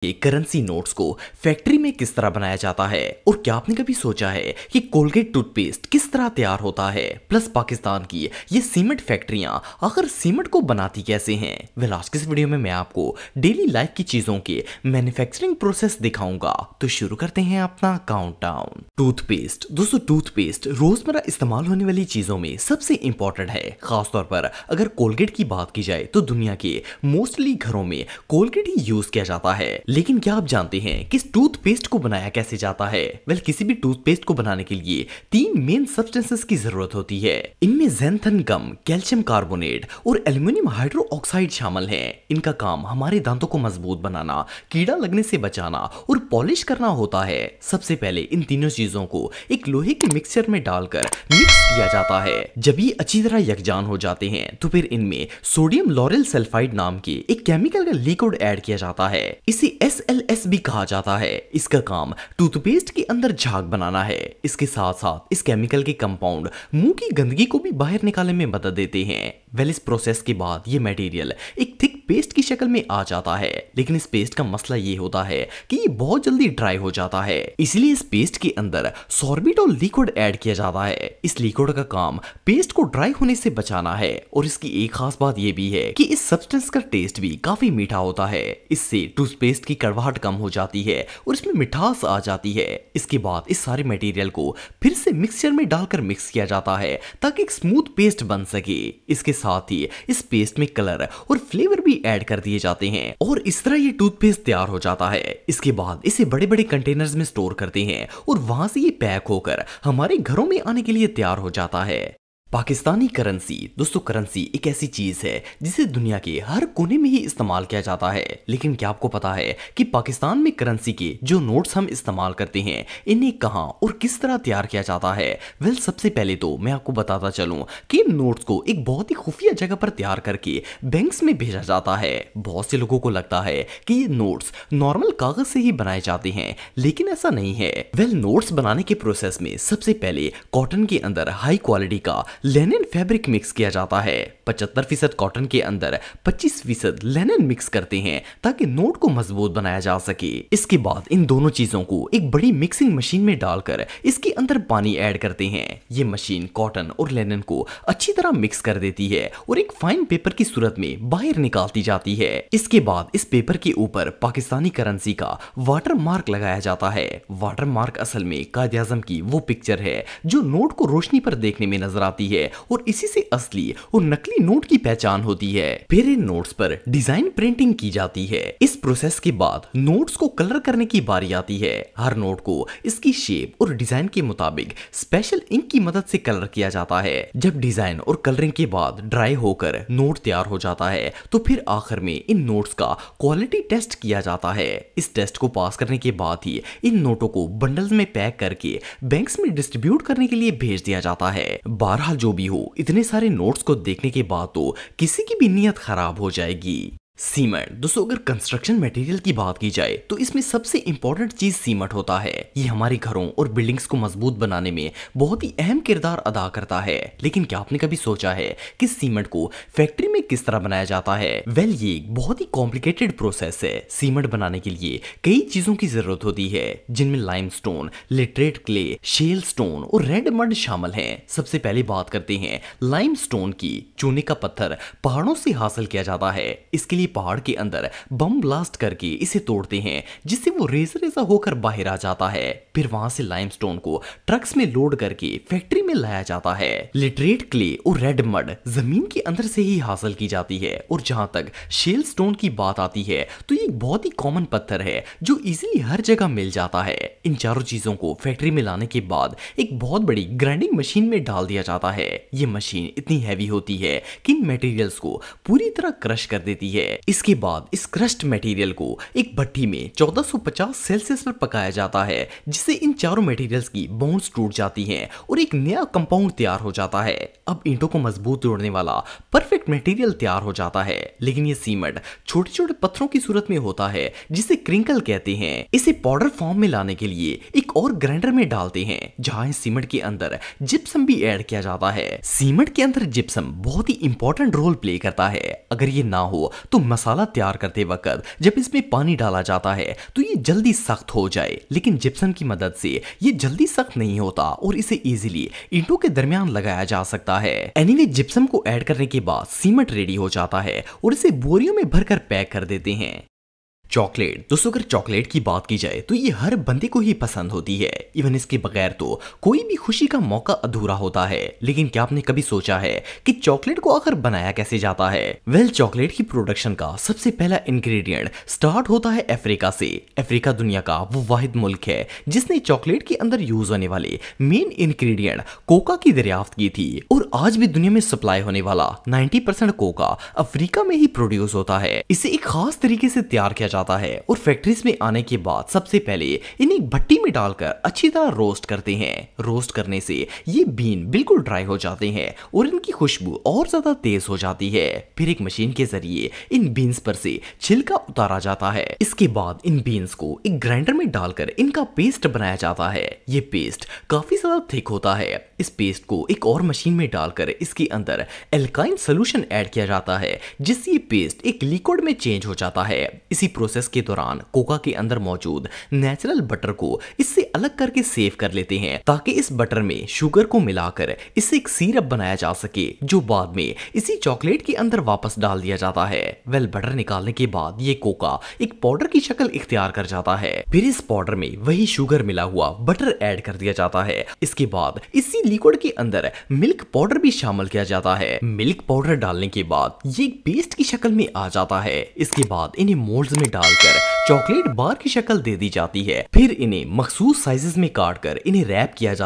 कि currency notes को factory में किस तरह बनाया जाता है और क्या आपने कभी सोचा है कि कोलगेट टूथपेस्ट किस तरह तैयार होता है, प्लस पाकिस्तान की ये सीमेंट फैक्ट्रियां आखिर सीमेंट को बनाती कैसे हैं। वेल, आज के इस वीडियो में मैं आपको डेली लाइफ की चीजों के मैन्युफैक्चरिंग प्रोसेस दिखाऊंगा। तो शुरू करते हैं अपना काउंटडाउन। टूथपेस्ट दोस्तों, टूथपेस्ट रोजमर्रा इस्तेमाल होने वाली चीजों में सबसे इंपॉर्टेंट है। खासतौर पर अगर कोलगेट की बात की जाए तो दुनिया के मोस्टली घरों में कोलगेट ही यूज किया जाता है। लेकिन क्या आप जानते हैं कि इस टूथपेस्ट को बनाया कैसे जाता है? वेल, किसी भी टूथपेस्ट को बनाने के लिए 3 मेन सब्सटेंसेस की जरूरत होती है। इनमें ज़ैंथन गम, कैल्शियम कार्बोनेट और एल्युमिनियम हाइड्रोक्साइड शामिल हैं। इनका काम हमारे दांतों को मजबूत बनाना, कीड़ा लगने से बचाना और पॉलिश करना होता है। सबसे पहले इन तीनों चीजों को एक लोहे के मिक्सचर में डालकर मिक्स किया जाता है। जब ये अच्छी तरह यकजान हो जाते हैं तो फिर इनमें सोडियम लॉरेल सल्फाइड नाम के एक केमिकल का लिक्विड ऐड किया जाता है। इसे SLS भी कहा जाता है। इसका काम टूथपेस्ट के अंदर झाग बनाना है। इसके साथ साथ इस केमिकल के कंपाउंड मुंह की गंदगी को भी बाहर निकालने में मदद देते हैं। वेल, इस प्रोसेस के बाद ये मटेरियल एक थिक पेस्ट की शक्ल में आ जाता है। लेकिन इस पेस्ट का मसला ये होता है कि ये बहुत जल्दी ड्राई हो जाता है। इसलिए इस पेस्ट के अंदर सॉर्बिटॉल लिक्विड ऐड किया जाता है। इस लिक्विड का काम पेस्ट को ड्राई होने से बचाना है। और इसकी एक खास बात ये भी है कि इस सब्सटेंस का टेस्ट भी काफी मीठा होता है। इससे टूथपेस्ट की कड़वाहट कम हो जाती है और इसमें मिठास आ जाती है। इसके बाद इस सारे मटेरियल को फिर से मिक्सचर में डालकर मिक्स किया जाता है ताकि एक स्मूथ पेस्ट बन सके। इसके साथ ही इस पेस्ट में कलर और फ्लेवर भी ऐड कर दिए जाते हैं और इस तरह ये टूथपेस्ट तैयार हो जाता है। इसके बाद इसे बड़े बड़े कंटेनर्स में स्टोर करते हैं और वहां से ये पैक होकर हमारे घरों में आने के लिए तैयार हो जाता है। पाकिस्तानी करेंसी दोस्तों, करेंसी एक ऐसी चीज है जिसे दुनिया के हर कोने में ही इस्तेमाल किया जाता है। लेकिन क्या आपको पता है कि पाकिस्तान में करेंसी के जो नोट्स हम इस्तेमाल करते हैं इन्हें कहां और किस तरह तैयार किया जाता है? वेल, सबसे पहले तो मैं आपको बताता चलूं कि इन नोट्स को एक बहुत ही खुफिया जगह पर तैयार करके बैंक्स में भेजा जाता है। बहुत से लोगों को लगता है कि ये नोट्स नॉर्मल कागज से ही बनाए जाते हैं, लेकिन ऐसा नहीं है। वेल, नोट्स बनाने के प्रोसेस में सबसे पहले कॉटन के अंदर हाई क्वालिटी का लेनिन फैब्रिक मिक्स किया जाता है। 75% कॉटन के अंदर 25% लेनिन मिक्स करते हैं ताकि नोट को मजबूत बनाया जा सके। इसके बाद इन दोनों चीजों को एक बड़ी मिक्सिंग मशीन में डालकर इसके अंदर पानी ऐड करते हैं। ये मशीन कॉटन और लेनिन को अच्छी तरह मिक्स कर देती है और एक फाइन पेपर की सूरत में बाहर निकालती जाती है। इसके बाद इस पेपर के ऊपर पाकिस्तानी करेंसी का वाटर मार्क लगाया जाता है। वाटर मार्क असल में कायदे आजम की वो पिक्चर है जो नोट को रोशनी पर देखने में नजर आती है और इसी से असली और नकली नोट की पहचान होती है। फिर इन नोट्स पर डिजाइन प्रिंटिंग की जाती है। इस प्रोसेस के बाद नोट्स को कलर करने की बारी आती है। हर नोट को इसकी शेप और डिजाइन के मुताबिक स्पेशल इंक की मदद से कलर किया जाता है। जब डिजाइन और कलरिंग के बाद ड्राई होकर नोट तैयार हो जाता है तो फिर आखिर में इन नोट्स का क्वालिटी टेस्ट किया जाता है। इस टेस्ट को पास करने के बाद ही इन नोटों को बंडल्स में पैक करके बैंक्स में डिस्ट्रीब्यूट करने के लिए भेज दिया जाता है। बहरहाल जो भी हो, इतने सारे नोट्स को देखने के बाद तो किसी की भी नीयत खराब हो जाएगी। सीमेंट दोस्तों, अगर कंस्ट्रक्शन मटेरियल की बात की जाए तो इसमें सबसे इंपॉर्टेंट चीज सीमेंट होता है। ये हमारे घरों और बिल्डिंग्स को मजबूत बनाने में बहुत ही अहम किरदार अदा करता है। लेकिन क्या आपने कभी सोचा है कि सीमेंट को फैक्ट्री में किस तरह बनाया जाता है? वेल, ये एक बहुत ही कॉम्प्लिकेटेड प्रोसेस है। सीमेंट बनाने के लिए कई चीजों की जरूरत होती है जिनमें limestone, laterite clay, shale stone और रेड मड शामिल हैं। सबसे पहले बात करते हैं लाइमस्टोन की। चूने का पत्थर पहाड़ों से हासिल किया जाता है। इसके लिए पहाड़ के अंदर बम ब्लास्ट करके इसे तोड़ते हैं जिससे वो रेजा रेजा होकर बाहर आ जाता है। फिर वहां से लाइमस्टोन को ट्रक्स में लोड करके फैक्ट्री में लाया जाता है। लिटरेट क्ले और रेड मड जमीन के अंदर से ही हासिल की जाती है। और जहां तक शेल स्टोन की बात आती है तो ये एक बहुत ही कॉमन पत्थर है जो इजीली हर जगह मिल जाता है। इन चारों चीजों को फैक्ट्री में लाने के बाद एक बहुत बड़ी ग्राइंडिंग मशीन में डाल दिया जाता है। ये मशीन इतनी हैवी होती है कि इन मटेरियल्स को पूरी तरह क्रश कर देती है। इसके बाद इस क्रश्ड मटेरियल को एक भट्टी में 1450 सेल्सियस पर पकाया जाता है जिससे इन चारों मटेरियल्स की बॉन्ड्स टूट जाती हैं और एक नया कंपाउंड तैयार हो जाता है। अब ईंटों को मजबूत तोड़ने वाला परफेक्ट मटेरियल तैयार हो जाता है। लेकिन ये सीमेंट छोटे छोटे पत्थरों की सूरत में होता है जिसे क्रिंकल कहते हैं। इसे पाउडर फॉर्म में लाने के लिए एक और ग्राइंडर में डालते हैं जहां इस सीमेंट के अंदर जिप्सम भी ऐड किया जाता है। सीमेंट के अंदर जिप्सम बहुत ही इंपॉर्टेंट रोल प्ले करता है। अगर ये ना हो तो मसाला तैयार करते वक्त जब इसमें पानी डाला जाता है तो ये जल्दी सख्त हो जाए, लेकिन जिप्सम की मदद से ये जल्दी सख्त नहीं होता और इसे इजीली ईंटों के दरमियान लगाया जा सकता है। एनीवे, जिप्सम को ऐड करने के बाद सीमेंट रेडी हो जाता है और इसे बोरियों में भरकर पैक कर देते हैं। चॉकलेट दोस्तों, अगर चॉकलेट की बात की जाए तो ये हर बंदे को ही पसंद होती है। इवन इसके बगैर तो कोई भी खुशी का मौका अधूरा होता है। लेकिन क्या आपने कभी सोचा है कि चॉकलेट को आखिर बनाया कैसे जाता है? वेल, चॉकलेट की प्रोडक्शन का सबसे पहला इंग्रेडिएंट स्टार्ट होता है अफ्रीका से। अफ्रीका दुनिया का वो वाहिद मुल्क है जिसने चॉकलेट के अंदर यूज होने वाले मेन इंग्रेडिएंट कोका की दरियाफ्त की थी और आज भी दुनिया में सप्लाई होने वाला 90% कोका अफ्रीका में ही प्रोड्यूस होता है। इसे एक खास तरीके से तैयार किया जाता है और फैक्ट्रीज में आने के बाद सबसे पहले इन्हें भट्टी में डालकर अच्छी तरह रोस्ट करते हैं। रोस्ट करने से ये बीन बिल्कुल ड्राई हो जाते हैं और इनकी खुशबू और ज्यादा तेज हो जाती है। फिर एक मशीन के जरिए इन बीन्स पर से छिलका उतारा जाता है। इसके बाद इन बीन्स को एक ग्राइंडर में डालकर इनका पेस्ट बनाया जाता है। ये पेस्ट काफी ज्यादा थिक होता है। इस पेस्ट को एक और मशीन में डालकर इसके अंदर एल्काइन सोल्यूशन ऐड किया जाता है, जिससे ये पेस्ट एक लिक्विड में चेंज हो जाता है। इसी प्रोसेस के दौरान कोका के अंदर मौजूद नेचुरल बटर को इससे अलग करके सेव कर लेते हैं ताकि इस बटर में शुगर को मिलाकर इससे एक सिरप बनाया जा सके, जो बाद में इसी चॉकलेट के अंदर वापस डाल दिया जाता है। वेल, बटर निकालने के बाद ये कोका एक पाउडर की शक्ल इख्तियार कर जाता है। फिर इस पाउडर में वही शुगर मिला हुआ बटर ऐड कर दिया जाता है। इसके बाद इसी लिक्विड के अंदर मिल्क पाउडर भी शामिल किया जाता है। मिल्क पाउडर डालने के बाद ये पेस्ट की शक्ल में आ जाता है। इसके बाद इन्हें मोल्ड्स में डालकर चॉकलेट बार की शक्ल दे दी जाती है। फिर इन्हें मखसूस साइजेस में काट कर इन्हें रैप किया जाता है।